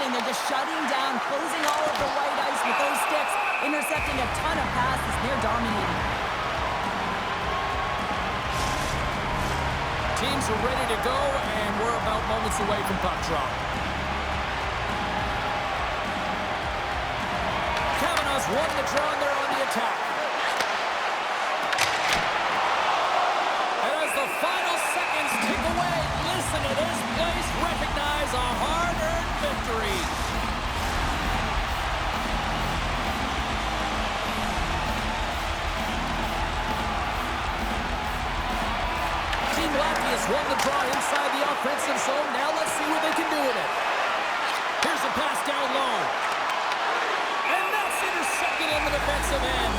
doing. They're just shutting down, closing all of the white ice with those sticks, intercepting a ton of passes. They're dominating. Teams are ready to go, and we're about moments away from puck drop. Kavanaugh's won the draw, and they're on the attack. And as the final seconds tick away, listen to this place recognize a hard-earned victory. Team Latvia's won the draw inside the offensive zone. Now let's see what they can do with it. Here's a pass down low. And that's intercepted in the defensive end.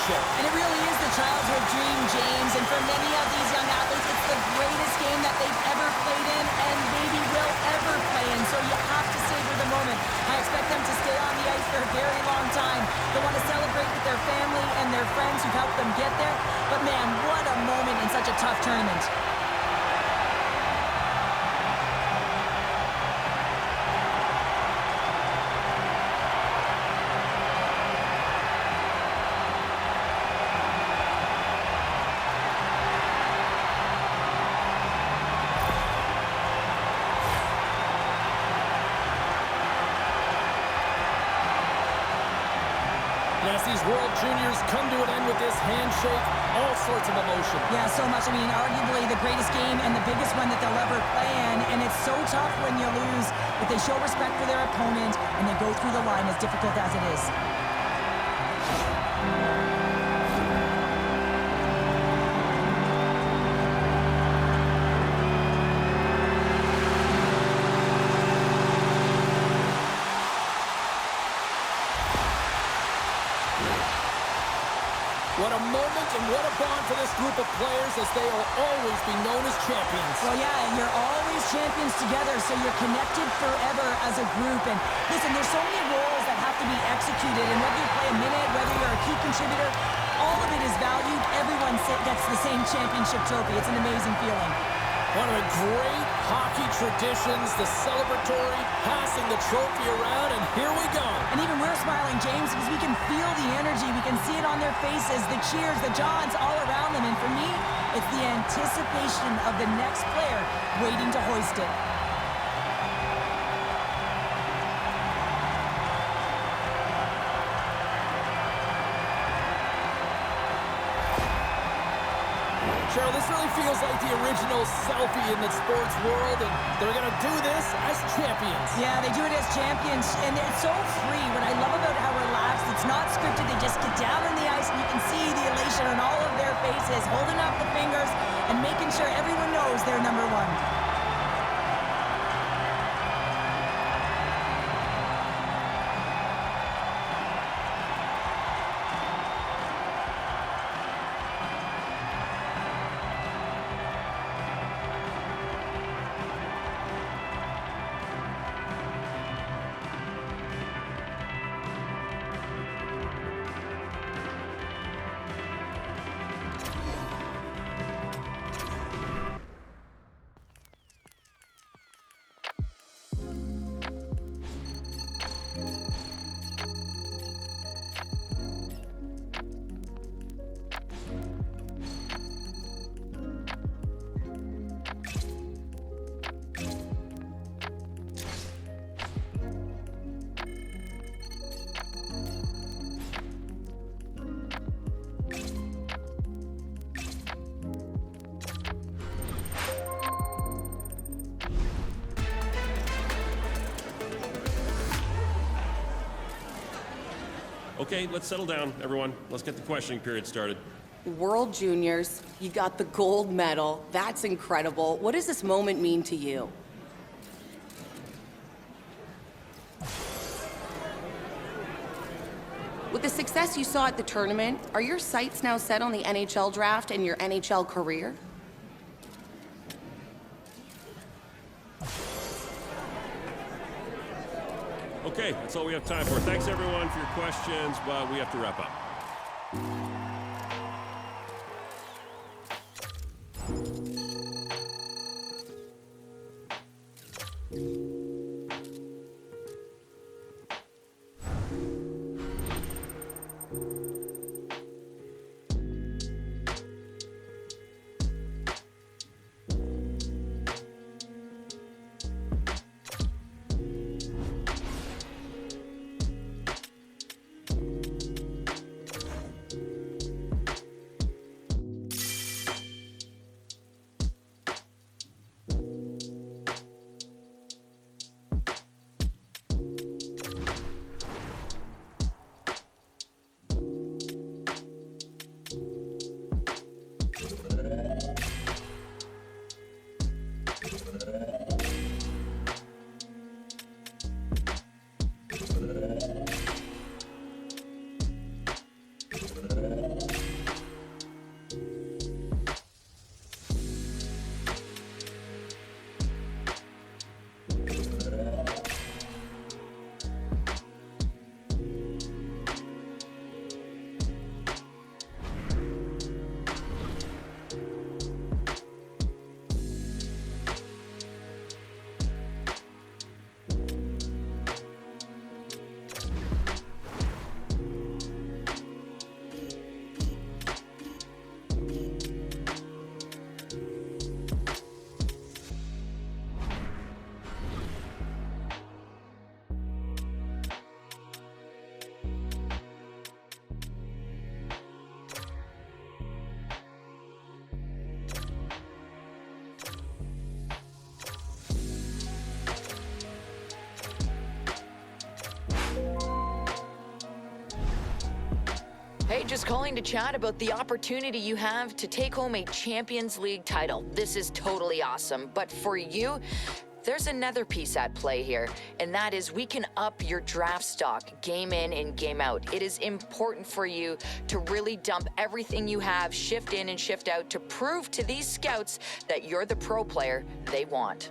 And it really is the childhood dream, James. And for many of these young athletes, it's the greatest game that they've ever played in and maybe will ever play in. So you have to savor the moment. I expect them to stay on the ice for a very long time. They want to celebrate with their family and their friends who've helped them get there. But man, what a moment in such a tough tournament. As these World Juniors come to an end with this handshake, all sorts of emotion. Yeah, so much. I mean, arguably the greatest game and the biggest one that they'll ever play in. And it's so tough when you lose, but they show respect for their opponent and they go through the line as difficult as it is. What a moment and what a bond for this group of players, as they will always be known as champions. Well, yeah, and you're always champions together, so you're connected forever as a group. And listen, there's so many roles that have to be executed, and whether you play a minute, whether you're a key contributor, all of it is valued. Everyone gets the same championship trophy. It's an amazing feeling. One of the great hockey traditions, the celebratory, passing the trophy around, and here we go. And even we're smiling, James, because we can feel the energy. We can see it on their faces, the cheers, the Johns all around them. And for me, it's the anticipation of the next player waiting to hoist it. Cheryl, this really feels like the original selfie in the sports world, and they're going to do this as champions. Yeah, they do it as champions, and it's so free. What I love about how relaxed, it's not scripted. They just get down on the ice, and you can see the elation on all of their faces, holding up the fingers and making sure everyone knows they're number one. Okay, let's settle down, everyone. Let's get the questioning period started. World Juniors, you got the gold medal. That's incredible. What does this moment mean to you? With the success you saw at the tournament, are your sights now set on the NHL draft and your NHL career? Okay, that's all we have time for. Thanks, everyone, for your questions, but we have to wrap up. Hey, just calling to chat about the opportunity you have to take home a Champions League title. This is totally awesome, but for you, there's another piece at play here, and that is we can up your draft stock game in and game out. It is important for you to really dump everything you have, shift in and shift out to prove to these scouts that you're the pro player they want.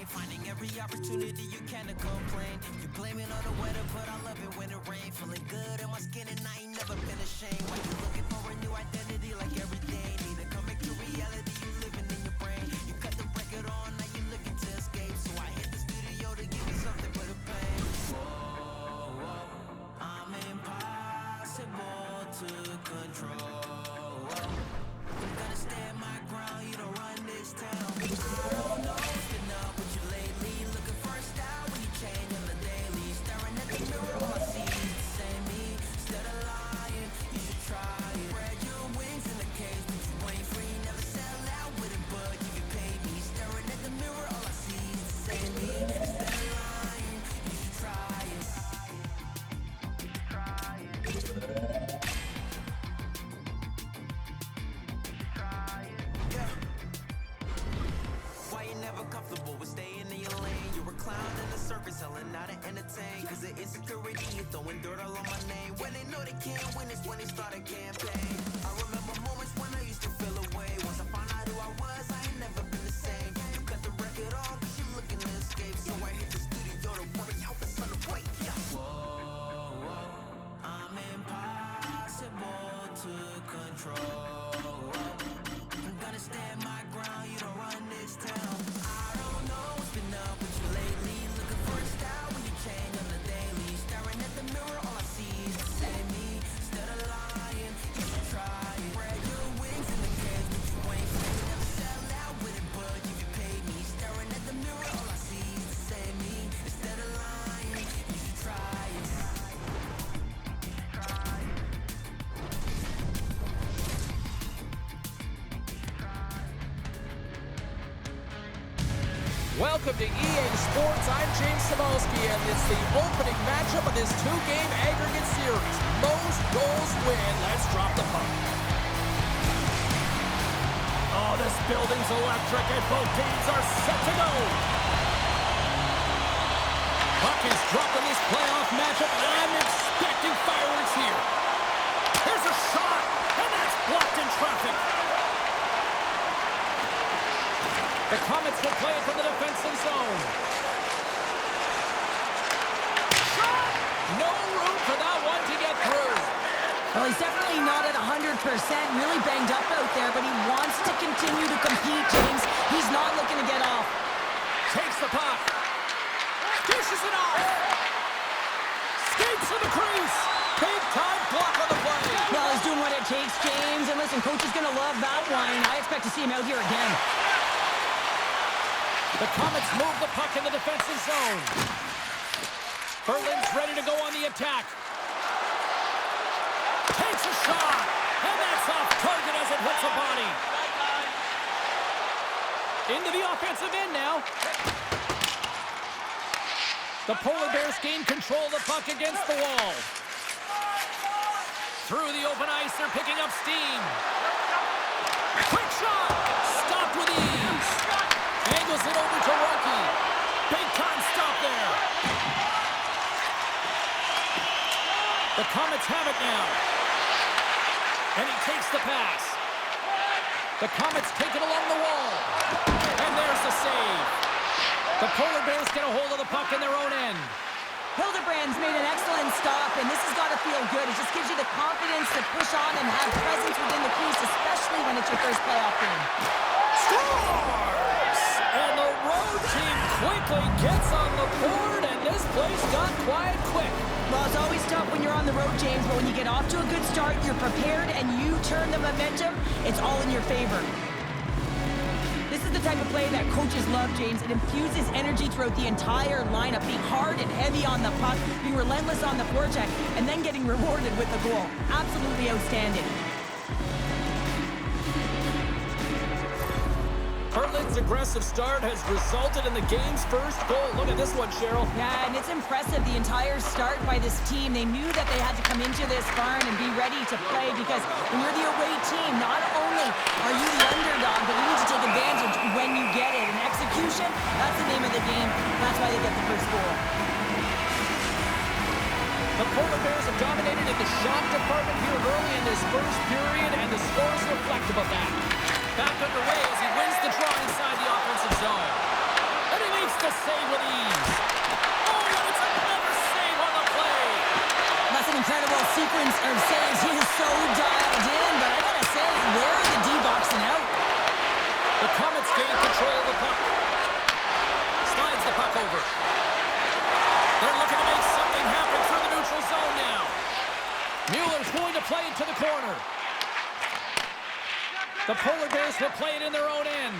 Finding every opportunity you can to complain. You blame it on the weather, but I love it when it rains. Feeling good in my skin and I ain't never been ashamed. When you're looking for a new identity like every day, need to come back to reality, you living in your brain. You cut the record on, now you looking to escape. So I hit the studio to give you something for the pain. Whoa, whoa, I'm impossible to control. I'm gonna stand my ground, you don't run this town. I don't know what's been up with you lately. Looking for a style when you change on the daily. Staring at the mirror, all I see is the same me. Instead of lying, you should try it. Spread your wings in the cage, but you ain't free. Never sell out with it, but you can pay me. Staring at the mirror, all I see is the same me. Instead of lying, you should try it. Why you never comfortable with staying in your lane? You're a clown in the circus, selling out to entertain. Cause the insecurity, you throwing dirt all on my name. When they know they can't win, it's when they start a campaign. I remember moments when I used to feel away. Once I found out who I was, I ain't never been the same. You cut the record off, cause you looking to escape. So I hit the studio to worry out the sun away. Yeah. Whoa, whoa, I'm impossible to control. I'm gonna stand my ground, you don't run this town. I don't know what's been up with you lately. Looking for a style when you change on the daily. Staring at the mirror, all I see is the same me. Instead of lying, you should try it. Spread your wings in the cage, but you ain't free. Never sell out with it, but you can pay me. Staring at the mirror, all I see is the same me. Instead of lying, you should try it. Welcome to EA Sports. I'm James Cebulski, and it's the opening matchup of this two-game aggregate series. Most goals win. Let's drop the puck. Oh, this building's electric, and both teams are set to go. Puck is dropped in this playoff matchup, and I'm expecting fireworks here. Here's a shot, and that's blocked in traffic. The Komets will play it from the defensive zone. Shot! No room for that one to get through. Well, he's definitely not at 100%, really banged up out there, but he wants to continue to compete, James. He's not looking to get off. Takes the puck. Dishes it off. Skates to the crease. Big time block on the play. Well, he's doing what it takes, James. And listen, coach is going to love that one. I expect to see him out here again. The Komets move the puck in the defensive zone. Berlin's ready to go on the attack. Takes a shot, and that's off target as it hits a body. Into the offensive end now. The Polar Bears gain control of the puck against the wall. Through the open ice, they're picking up steam. Quick shot, stopped with ease. Angles it over to Rocky. Big time stop there. The Komets have it now. And he takes the pass. The Komets take it along the wall. And there's the save. The Polar Bears get a hold of the puck in their own end. Hildebrand's made an excellent stop, and this has got to feel good. It just gives you the confidence to push on and have presence within the crease, especially when it's your first playoff game. Scores! And the road team quickly gets on the board, and this place got quiet quick. Well, it's always tough when you're on the road, James, but when you get off to a good start, you're prepared, and you turn the momentum, it's all in your favor. This is the type of play that coaches love, James. It infuses energy throughout the entire lineup, being hard and heavy on the puck, being relentless on the forecheck, and then getting rewarded with the goal. Absolutely outstanding. Berlin's aggressive start has resulted in the game's first goal. Look at this one, Cheryl. Yeah, and it's impressive, the entire start by this team. They knew that they had to come into this barn and be ready to play, because when you're the away team, not only are you the underdog, but you need to take advantage when you get it. And execution, that's the name of the game. That's why they get the first goal. The Polar Bears have dominated in the shot department here early in this first period, and the score is reflective of that. Back underway as he wins the draw inside the offensive zone. And he makes the save with ease. Oh, and it's another save on the play. That's an incredible sequence of saves. He is so dialed in, but I gotta say, where are the D-boxing out? The Komets gain control of the puck. Slides the puck over. They're looking to make something happen through the neutral zone now. Mueller's going to play it to the corner. The Polar Bears will play it in their own end.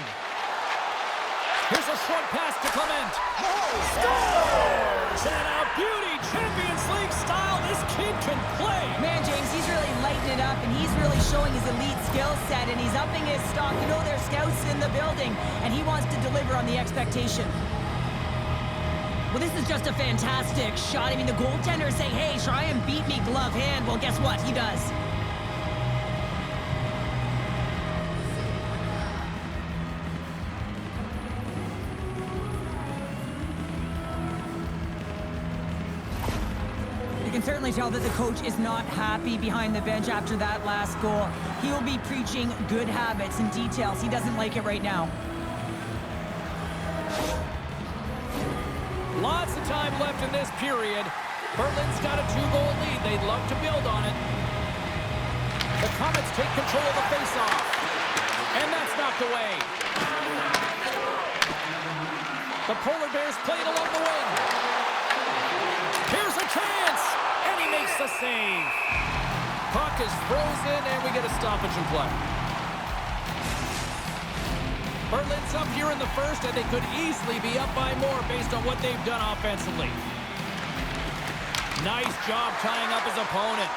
Here's a short pass to Clement. Scores! And a beauty, Champions League style. This kid can play. Man, James, he's really lighting it up, and he's really showing his elite skill set, and he's upping his stock. You know, there's scouts in the building, and he wants to deliver on the expectation. Well, this is just a fantastic shot. I mean, the goaltender is saying, hey, try and beat me glove hand. Well, guess what? He does. You can certainly tell that the coach is not happy behind the bench after that last goal. He will be preaching good habits and details. He doesn't like it right now. Lots of time left in this period. Berlin's got a 2-goal lead. They'd love to build on it. The Komets take control of the faceoff. And that's knocked away. The Polar Bears play it along the wing. Here's a chance! And he makes the save. Puck is frozen, and we get a stoppage in play. Berlin's up here in the first, and they could easily be up by more based on what they've done offensively. Nice job tying up his opponent.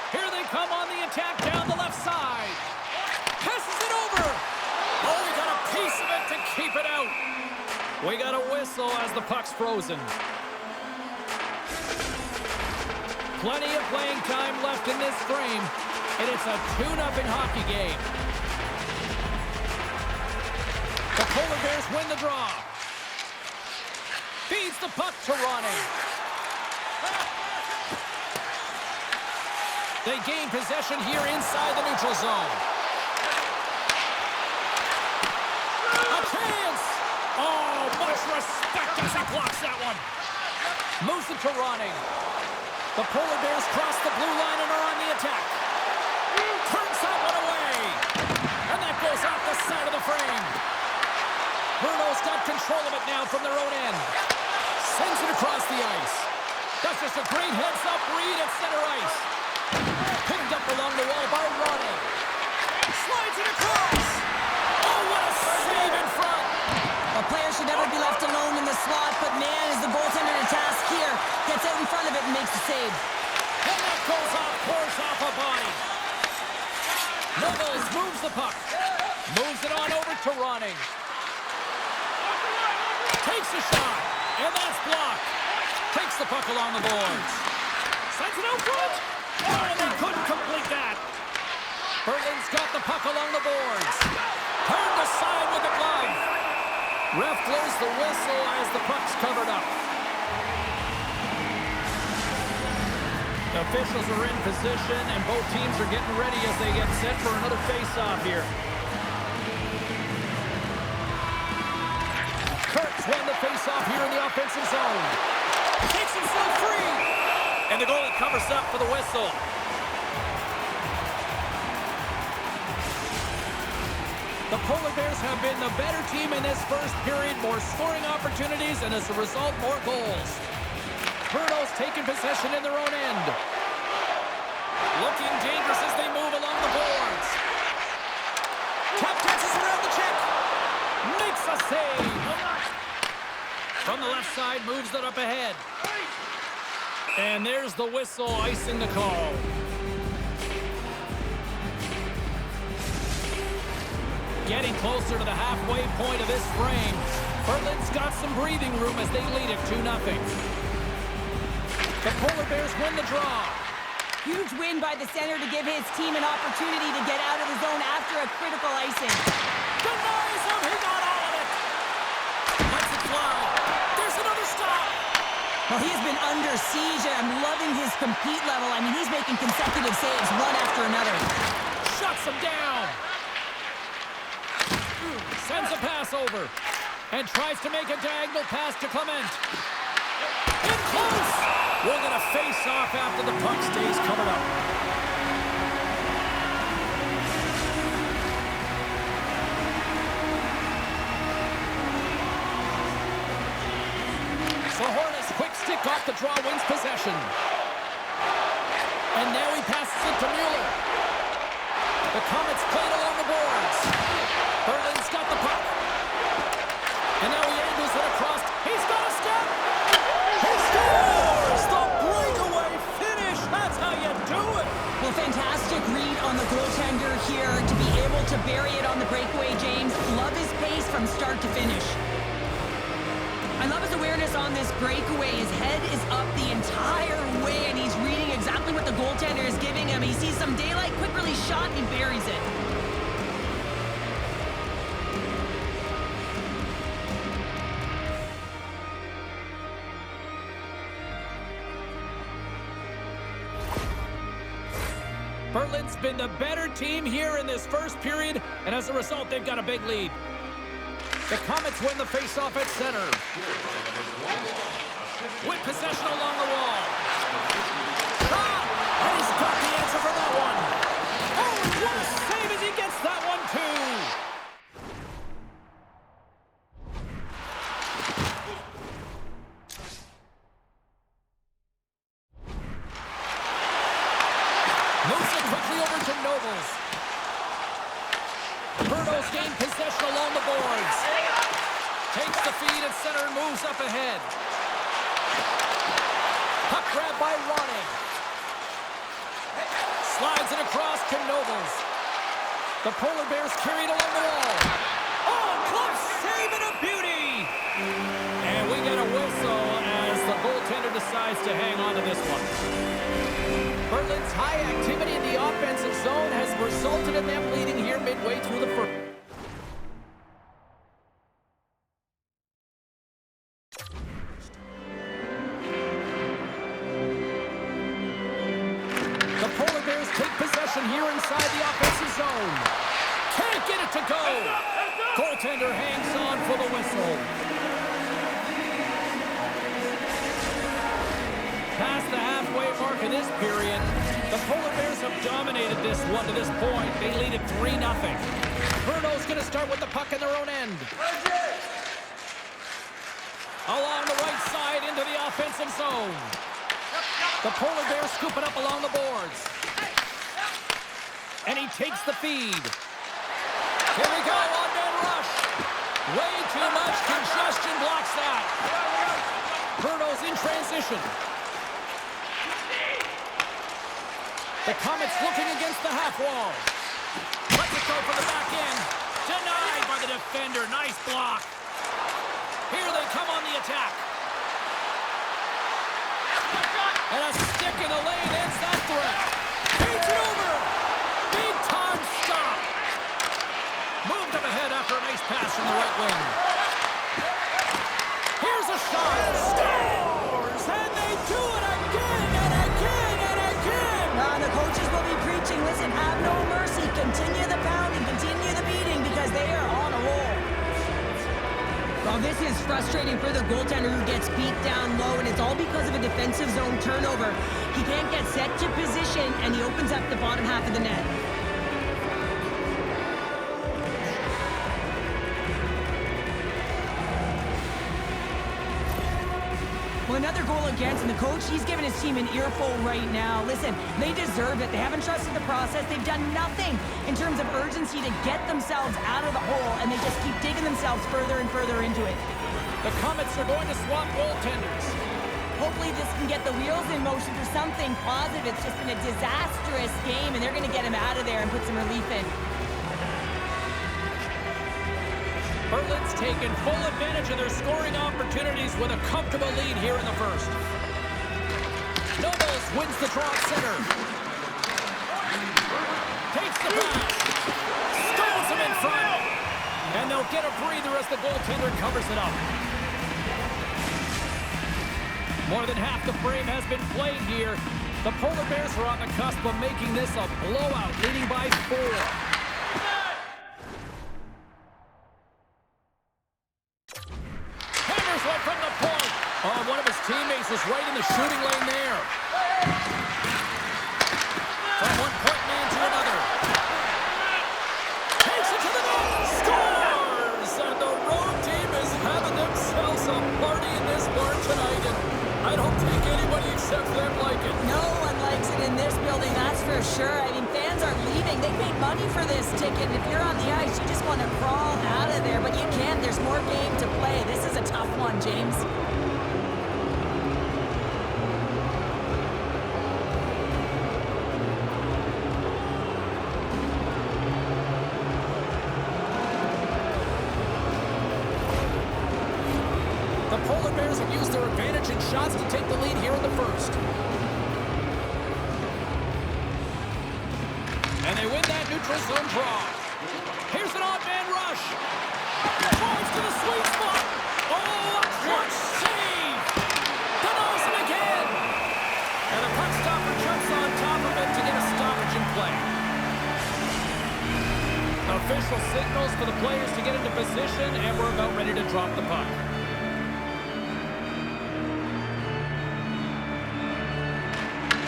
Here they come on the attack down the left side. Passes it over. Oh, he got a piece of it to keep it out. We got a whistle as the puck's frozen. Plenty of playing time left in this frame, and it's a 2-0 hockey game. The Polar Bears win the draw. Feeds the puck to Ronnie. They gain possession here inside the neutral zone. A chance! Oh, much respect as he blocks that one. Moves it to Ronnie. The Polar Bears cross the blue line and are on the attack. Turns that one away. And that goes off the side of the frame. Brno's got control of it now from their own end. Sends it across the ice. That's just a great heads-up read at center ice. Picked up along the wall by Ronnie. Slides it across. Oh, what a save in front. A player should never be left alone in the slot, but man, is the goaltender in a task here. Gets out in front of it and makes the save. And that goes off, pours off a body. Nobles moves the puck. Moves it on over to Ronnie. Takes a shot, and that's blocked. Takes the puck along the boards. Sends it out front. Oh, and they couldn't complete that. Berlin's got the puck along the boards. Turned aside with the glove. Ref blows the whistle as the puck's covered up. The officials are in position, and both teams are getting ready as they get set for another face-off here. Kurtz won the face-off here in the offensive zone. Takes himself free. And the goalie covers up for the whistle. The Polar Bears have been the better team in this first period. More scoring opportunities, and as a result, more goals. Brno's taking possession in their own end. Looking dangerous as they move along the boards. Tap dances around the check. Makes a save. From the left side, moves it up ahead. And there's the whistle, icing the call. Getting closer to the halfway point of this frame. Berlin's got some breathing room as they lead it 2-0. The Polar Bears win the draw. Huge win by the center to give his team an opportunity to get out of the zone after a critical icing. Denies him, he got all of it. Lets it fly. There's another stop. Well, he has been under siege, and I'm loving his compete level. I mean, he's making consecutive saves, one after another. Shuts him down. Sends a pass over. And tries to make a diagonal pass to Clement. In close. We're going to face off after the puck stays covered up. So Hornets, quick stick off the draw, wins possession. And now he passes it to Mueller. The Komets played along the boards. Berlin's got the puck. And now he angles it across. He's got a step. He scores! The breakaway finish. That's how you do it. Well, fantastic read on the goaltender here to be able to bury it on the breakaway, James. Love his pace from start to finish. I love his awareness on this breakaway. His head is up the entire way, and he's reading exactly what the goaltender is giving him. He sees some daylight, quick release shot, and he buries it. Berlin's been the better team here in this first period, and as a result, they've got a big lead. The Komets win the face-off at center. With possession along the wall. Shot! And he's got the answer for that one. Oh, and what a save as he gets that one, too. Moves it quickly over to Nobles. Brno's gained possession along the boards. Takes the feed at center and moves up ahead. Puck grab by Ronnie. Slides it across to Nobles. The Polar Bears carried along the wall. Oh, close save and a beauty! decides to hang on to this one. Berlin's high activity in the offensive zone has resulted in them leading here midway through the first. The Polar Bears take possession here inside the offensive zone. Can't get it to go. Goaltender hangs on for the whistle. Past the halfway mark of this period, the Polar Bears have dominated this one to this point. They lead it 3-0. Brno's going to start with the puck in their own end. Along the right side into the offensive zone. The Polar Bears scoop it up along the boards. And he takes the feed. Here we go, on-man rush. Way too much congestion blocks that. Brno's in transition. The Komets looking against the half wall. Lets it go for the back end. Denied by the defender. Nice block. Here they come on the attack. And a stick in the lane ends that threat. Feeds it over. Big time stop. Moved up ahead after a nice pass from the right wing. Here's a shot. Scores! And they do it again and again and again. The coaches will be preaching, listen, have no mercy. Continue the pounding, continue the beating because they are on a roll. Well, this is frustrating for the goaltender who gets beat down low, and it's all because of a defensive zone turnover. He can't get set to position, and he opens up the bottom half of the net. Well, another goal against, and the coach, he's giving his team an earful right now. Listen, they deserve it. They haven't trusted the process. They've done nothing in terms of urgency to get themselves out of the hole, and they just keep digging themselves further and further into it. The Komets are going to swap goaltenders. Hopefully this can get the wheels in motion for something positive. It's just been a disastrous game, and they're going to get him out of there and put some relief in. Berlin's taken full advantage of their scoring opportunities with a comfortable lead here in the first. Nobles wins the draw at center. Takes the pass. Stones him in front. And they'll get a breather as the goaltender covers it up. More than half the frame has been played here. The Polar Bears are on the cusp of making this a blowout, leading by 4. From the point. Oh, one of his teammates is right in the shooting lane there. From one point man to another. Takes it to the net. Scores! And the road team is having themselves a party in this barn tonight. And I don't think anybody except them like it. No one likes it in this building, that's for sure. I mean, fans are leaving. They paid money for this ticket. And if you're on the ice, you just want to crawl out of there. But you can't. There's more game to play. This is a tough one, James. The Polar Bears have used their advantage in shots to take the lead here in the first. And they win that neutral zone draw. Here's an odd-man rush. Drives to the sweet spot. Oh, a clutch save. Denies him again. And the puck stopper jumps on top of it to get a stoppage in play. Official signals for the players to get into position, and we're about ready to drop the puck.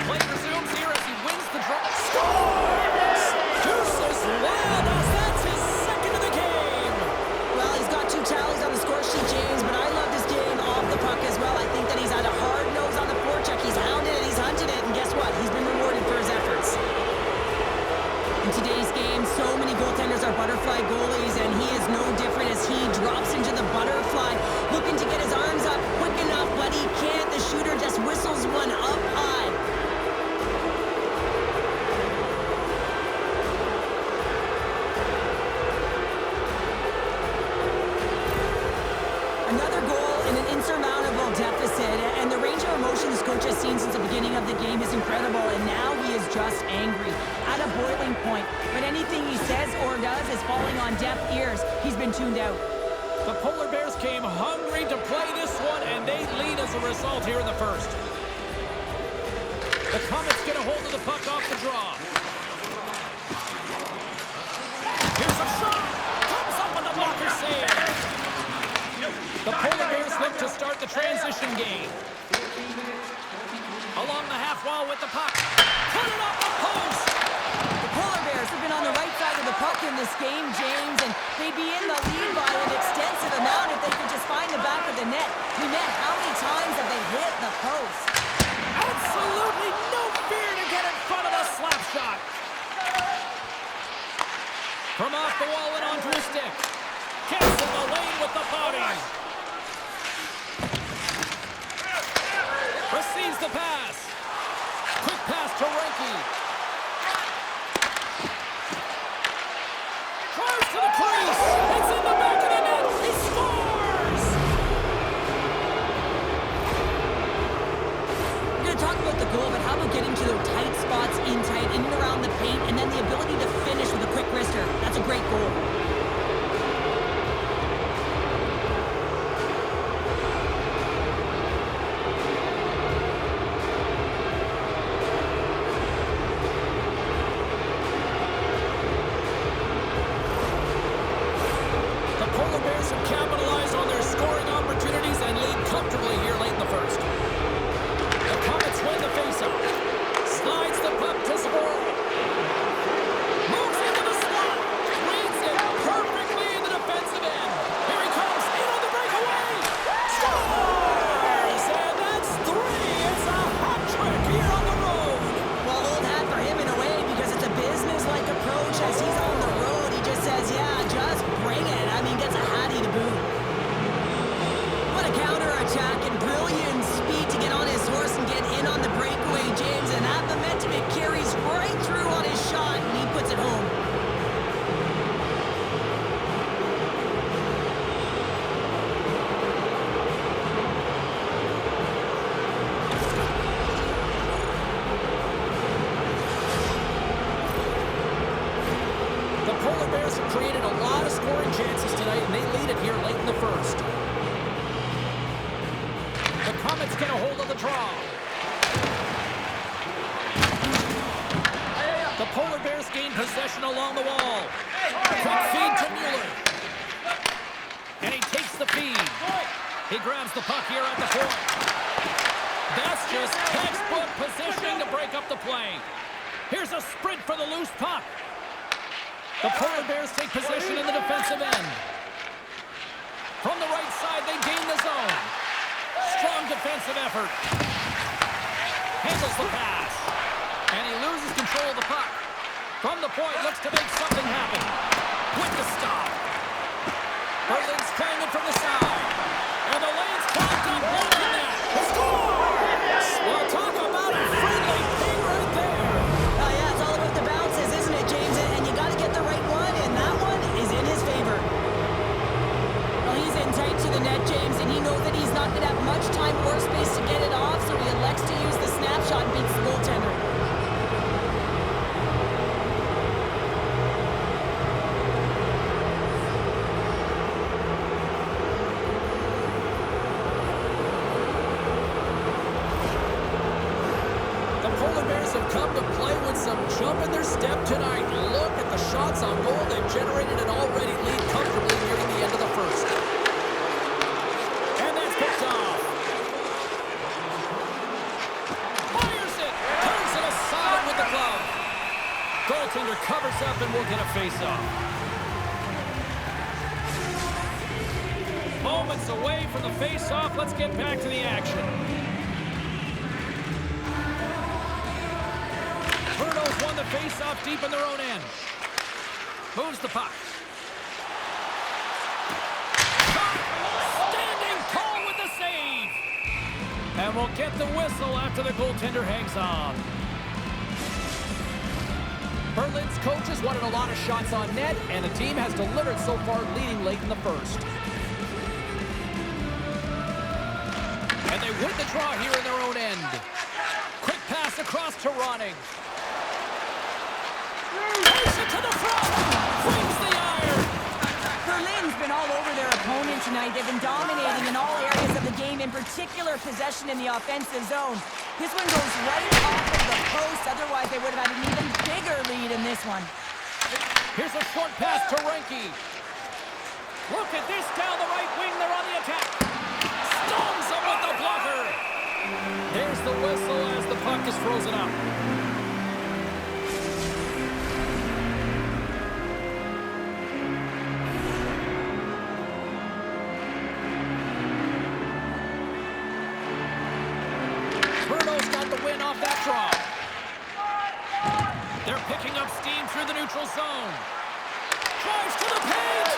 Play resumes here as he wins the draw. Scores! Deuces wild as that's his second of the game. Well, he's got 2 tallies on the score sheet, James, but I loved his game off the puck as well. I think that he's had a hard nose on the forecheck. He's hounded it, he's hunted it, and guess what? He's been rewarded for his efforts. In today's game, so many goaltenders are butterfly goalies, and he is no different as he drops into the butterfly, looking to get his arms up quick enough, but he can't. The shooter just whistles one up high. Another goal in an insurmountable deficit, and the range of emotion seen since the beginning of the game is incredible, and now he is just angry, at a boiling point. But anything he says or does is falling on deaf ears. He's been tuned out. The Polar Bears came hungry to play this one, and they lead as a result here in the first. The Komets get a hold of the puck off the draw. Here's a shot. Comes up with the blocker save. The Polar Bears look to start the transition game. Along the half wall with the puck. Put it up the post. The Polar Bears have been on the right side of the puck in this game, James, and they'd be in the lead by an extensive amount if they could just find the back of the net. We met how many times have they hit the post? Absolutely no fear to get in front of a slap shot. From off the wall and onto his stick. Gets in the lane with the body. Receives the pass. Quick pass to Reinke. Drives to the crease. It's in the back of the net. He scores! We're going to talk about the goal, but how about getting to the tight spots in tight, in and around the paint, and then the ability to finish with a quick wrister. That's a great goal. Created a lot of scoring chances tonight, and they lead it here late in the first. The Komets get a hold of the draw. The Polar Bears gain possession along the wall. Quick feed to Mueller. And he takes the feed. He grabs the puck here at the point. That's just textbook positioning to break up the play. Here's a sprint for the loose puck. The Polar Bears take possession in the defensive end. From the right side, they gain the zone. Strong defensive effort. Handles the pass. And he loses control of the puck. From the point, looks to make something happen. With the stop. Berlin's playing it from the side. And the lane's clogged up. Blocking that. The score! Well, talk about a friendly ping right there. Oh, yeah, it's all about the bounces, isn't it, James? And you got to get the right one, and that one is in his favor. Well, he's in tight to the net, James, and he knows that he's not going to have much time or space to get it off, so he elects to use the snapshot and beats the goaltender. Come to play with some jump in their step tonight. Look at the shots on goal. They've generated an already lead comfortably nearing the end of the first. And that's picked off. Fires it. Turns it aside with the glove. Goaltender covers up and will get a face-off. Moments away from the face-off. Let's get back to the action. Brno's won the face-off deep in their own end. Moves the puck. Standing tall with the save. And we'll get the whistle after the goaltender hangs on. Berlin's coaches wanted a lot of shots on net, and the team has delivered so far, leading late in the first. And they win the draw here in their own end. Pass across to Ronning. Takes it to the front. Flings the iron. Berlin's been all over their opponent tonight. They've been dominating in all areas of the game, in particular possession in the offensive zone. This one goes right off of the post. Otherwise, they would have had an even bigger lead in this one. Here's a short pass to Reinke. Look at this down the right wing. They're on the attack. Stones him with the blocker. There's the whistle as the puck is frozen up. Brno's got the win off that draw. They're picking up steam through the neutral zone. Drives to the paint.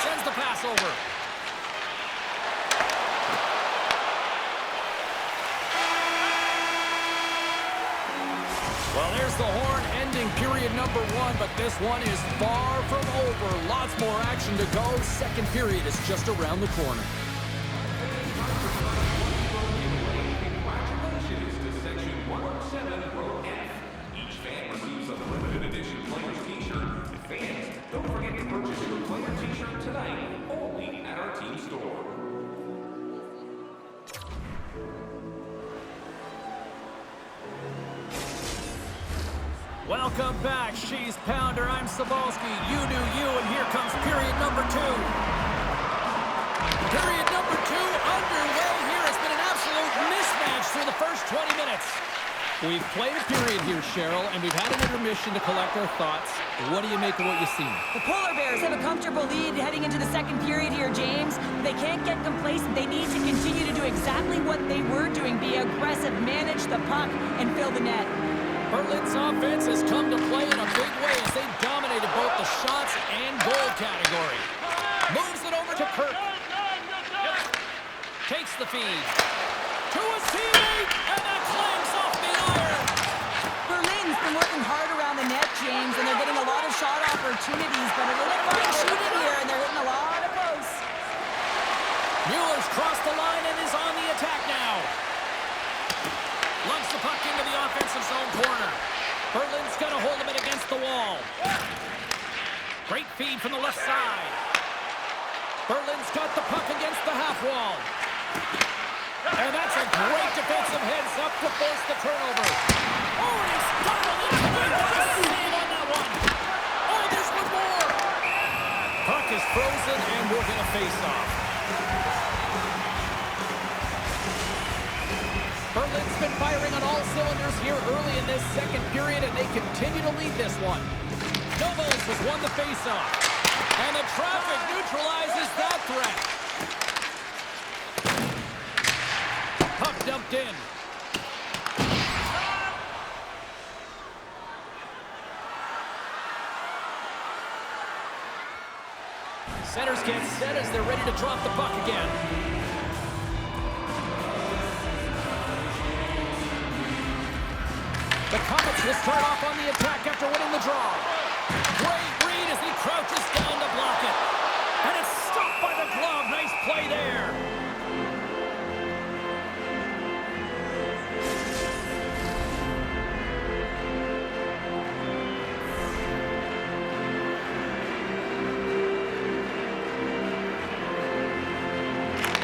Sends the pass over. Well, there's the horn ending period number 1, but this one is far from over. Lots more action to go. Second period is just around the corner. Congratulations to Section 107 Row F. Each fan receives a limited edition player's t-shirt. Fans, don't forget to purchase your player t-shirt tonight, only at our team store. Welcome back, She's Pounder. I'm Sabalski. You do you, and here comes period number 2. Period number 2 underway here. It's been an absolute mismatch through the first 20 minutes. We've played a period here, Cheryl, and we've had an intermission to collect our thoughts. What do you make of what you've seen? The Polar Bears have a comfortable lead heading into the second period here, James. They can't get complacent. They need to continue to do exactly what they were doing. Be aggressive, manage the puck, and fill the net. Berlin's offense has come to play in a big way as they dominated both the shots and goal category. Moves it over to Kirk. Takes the feed. To his teammate, and that clangs off the iron. Berlin's been working hard around the net, James, and they're getting a lot of shot opportunities, but a little fine shooting here, and they're hitting a lot of posts. Mueller's crossed the line and is on the attack now. Lugs the puck into the offensive zone corner. Berlin's got to hold him against the wall. Great feed from the left side. Berlin's got the puck against the half wall. And that's a great defensive heads-up to force the turnover. Oh, and he's startled into the save on that one. Oh, there's one more. Puck is frozen, and we're going to face off. Berlin's been firing on all cylinders here early in this second period, and they continue to lead this one. Novos has won the faceoff, and the traffic neutralizes that threat. Puck dumped in. Centers get set as they're ready to drop the puck again. The Komets will start off on the attack after winning the draw. Great read as he crouches down to block it. And it's stopped by the glove. Nice play there.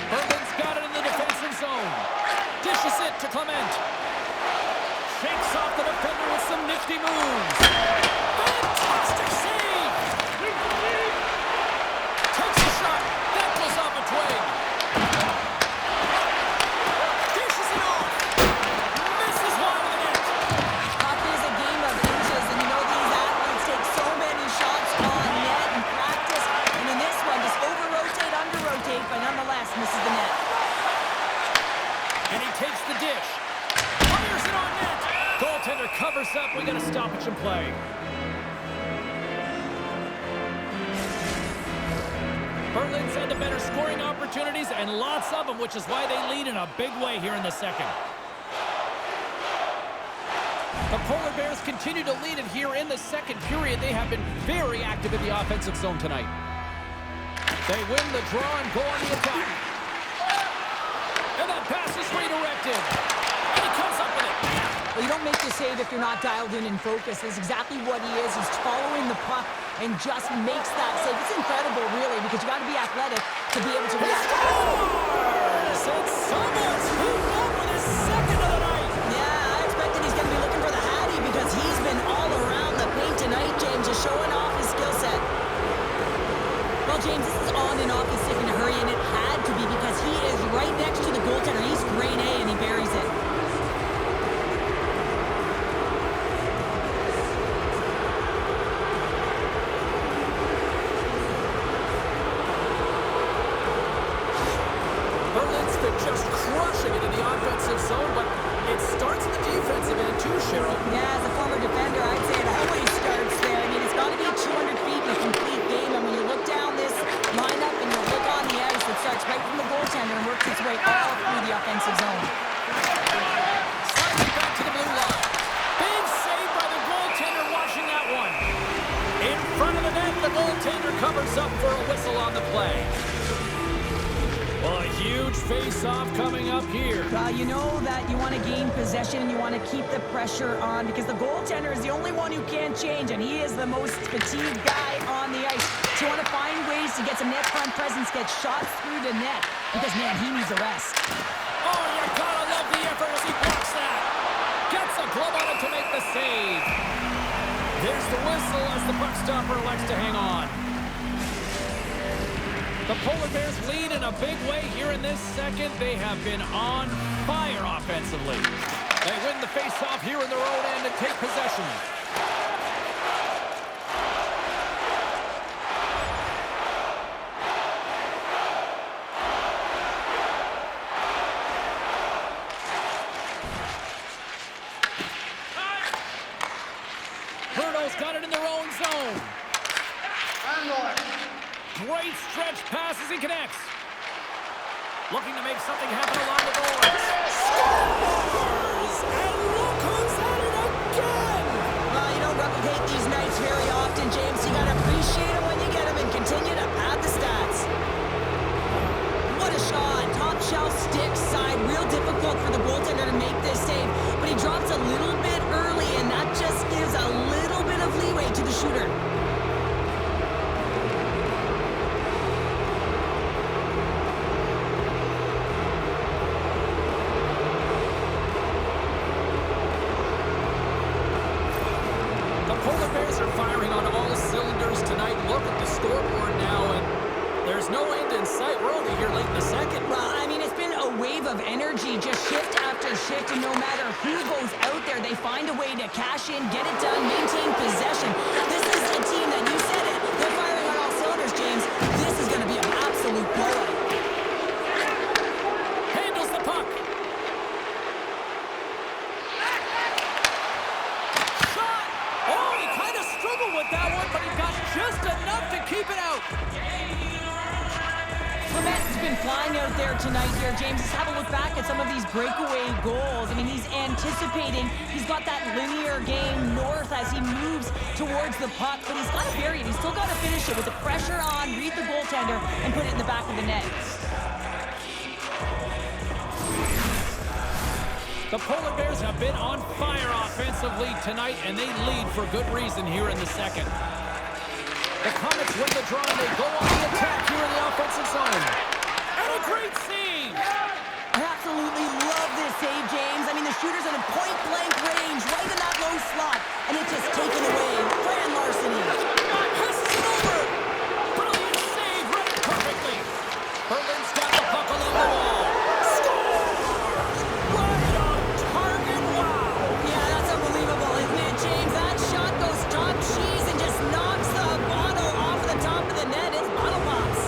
Berlin's got it in the defensive zone. Dishes it to Clement. Shakes off the defender with some nifty moves. Fantastic save! Takes a shot. That goes off a twig. Dishes it off. Misses wide of the net. Hockey is a game of inches, and you know these athletes take so many shots on net in practice. And in this one, just over-rotate, under-rotate, but nonetheless misses the net. And he takes the dish. Fires it on net. Goaltender covers up. We got a stoppage in play. Berlin's had the better scoring opportunities and lots of them, which is why they lead in a big way here in the second. The Polar Bears continue to lead it here in the second period. They have been very active in the offensive zone tonight. They win the draw and go on the attack. And that pass is redirected. And he Well, you don't make the save if you're not dialed in and focused. That's exactly what he is. He's following the puck and just makes that save. It's incredible, really, because you got to be athletic to be able to react. And someone's moved up with his second of the night. Yeah, I expected he's going to be looking for the Hattie because he's been all around the paint tonight, James, just showing off his skill set. Well, James, this is on and off the stick in a hurry, and it had to be because he is right next to the goaltender. He's grade A, and he buries it. Berlin's been just crushing it in the offensive zone, but it starts in the defensive end too, Cheryl. Yeah, as a former defender, I'd say it always starts there. I mean, it's got to be 200 feet in a complete game, and when you look down this lineup and you look on the ice, it starts right from the goaltender and works its way all through the offensive zone. Slightly back to the blue line. Big save by the goaltender, watching that one. In front of the net, the goaltender covers up for a whistle on the play. Well, a huge face-off coming up here. You know that you want to gain possession and you want to keep the pressure on because the goaltender is the only one who can't change, and he is the most fatigued guy on the ice. So you want to find ways to get some net front presence, get shots through the net because, man, he needs a rest. Oh, you gotta love the effort as he blocks that. Gets a glove on it to make the save. There's the whistle as the puck stopper elects to hang on. The Polar Bears lead in a big way here in this second. They have been on fire offensively. They win the face-off here in their own end and take possession. Brno's got it in their own zone. Great stretch pass as he connects. Looking to make something happen along the boards. Scores! And look who's at it again! Well, you don't replicate these nights very often, James. You got to appreciate them when you get them and continue to pad the stats. What a shot. Top shelf stick side. Real difficult for the goaltender to make this save. But he drops a little bit early, and that just gives a little bit of leeway to the shooter. Firing on all cylinders tonight. Look at the scoreboard now, and there's no end in sight. We're only here late in the second. Well, I mean, it's been a wave of energy, just shift after shift, and no matter who goes out there, they find a way to cash in, get it done, maintain possession. This is a team that, you said it, they're firing on all cylinders, James. This is going to be an absolute blowout. Handles the puck. With that one, but he got just enough to keep it out. Komet's been flying out there tonight here, James. Let's have a look back at some of these breakaway goals. I mean, he's anticipating. He's got that linear game north as he moves towards the puck, but he's got to bury it. He's still got to finish it with the pressure on, read the goaltender, and put it in the back of the net. The Polar Bears have been on fire offensively tonight, and they lead for good reason here in the second. The Komets win the draw, and they go on the attack here in the offensive zone. And a great save! I absolutely love this save, James. I mean, the shooter's in a point-blank range, right in that low slot, and it's just taken away. Fran Larceny. Passes it over! Brilliant save, read it perfectly. Berlin's got the puck along the wall. Cheese and just knocks the bottle off the top of the net. It's bottle pops.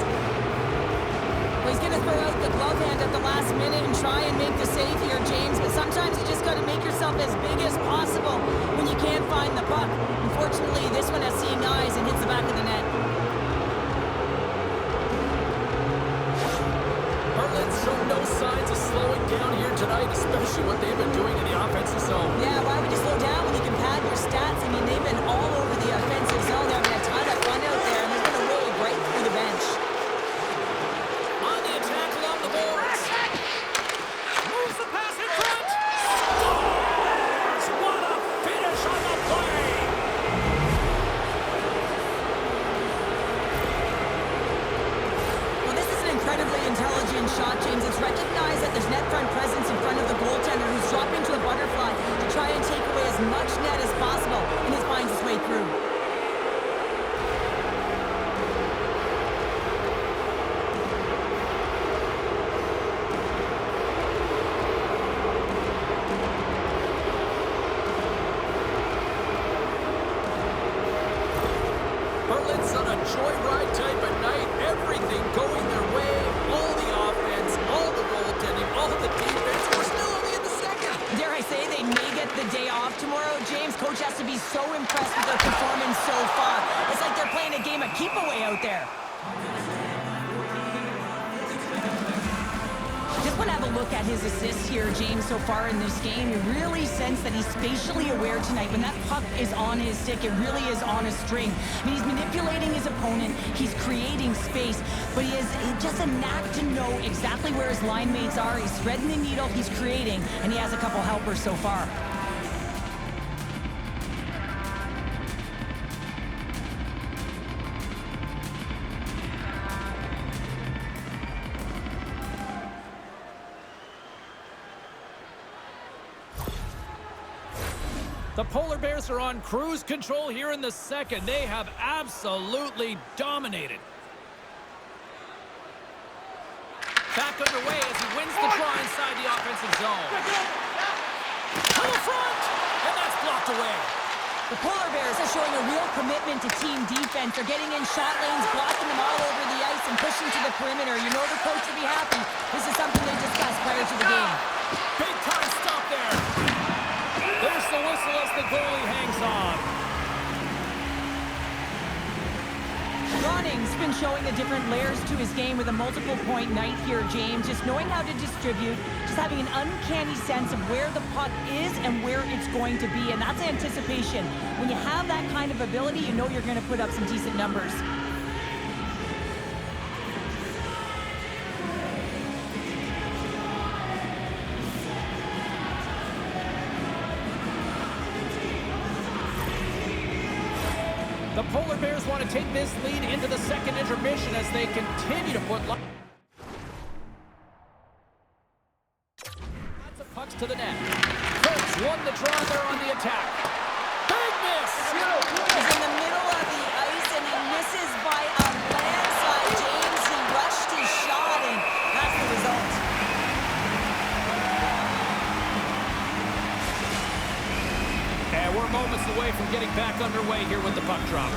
Well, he's going to throw out the glove hand at the last minute and try and make the save here, James. But sometimes you just got to make yourself as big as possible when you can't find the puck. Unfortunately, this one has seeing eyes and hits the back of the net. Berlin's shown no signs of slowing down here tonight, especially what they've been doing in the offensive zone. Yeah, why would you slow down when you can pad your stats? I mean, they've been all over the offensive zone. They're having a ton of fun out there, and there's been a wave right through the bench. On the attack along the boards. Moves the pass in front. Scores! joyride type of night. Everything going their way. All the offense, all the goaltending, all the defense. We're still only in the second. Dare I say they may get the day off tomorrow, James? Coach has to be so impressed with their performance so far. It's like they're playing a game of keep-away out there. Just want to have a look at his assists here, James, so far in this game. You really sense that he's spatially aware tonight. When that puck is on his stick, it really is on a string. I mean, he's manipulating his opponent. He's creating space, but he has just a knack to know exactly where his line mates are. He's threading the needle, he's creating, and he has a couple helpers so far. The Polar Bears are on cruise control here in the second. They have absolutely dominated. Back underway as he wins the draw inside the offensive zone. To the front! And that's blocked away. The Polar Bears are showing a real commitment to team defense. They're getting in shot lanes, blocking them all over the ice, and pushing to the perimeter. You know the coach will be happy. This is something they discussed prior to the game. Big time stop there. There's the whistle as the goalie hangs on. Roning's been showing the different layers to his game with a multiple-point night here, James. Just knowing how to distribute, just having an uncanny sense of where the puck is and where it's going to be, and that's anticipation. When you have that kind of ability, you know you're going to put up some decent numbers. The Polar Bears want to take this lead into the second intermission as they continue to put lots of pucks to the net. Colts won the draw there on the attack. Big miss! He's in the middle of the ice and he misses by a landslide. James, he rushed his shot and that's the result. And we're moments away from getting back underway here with the puck drop.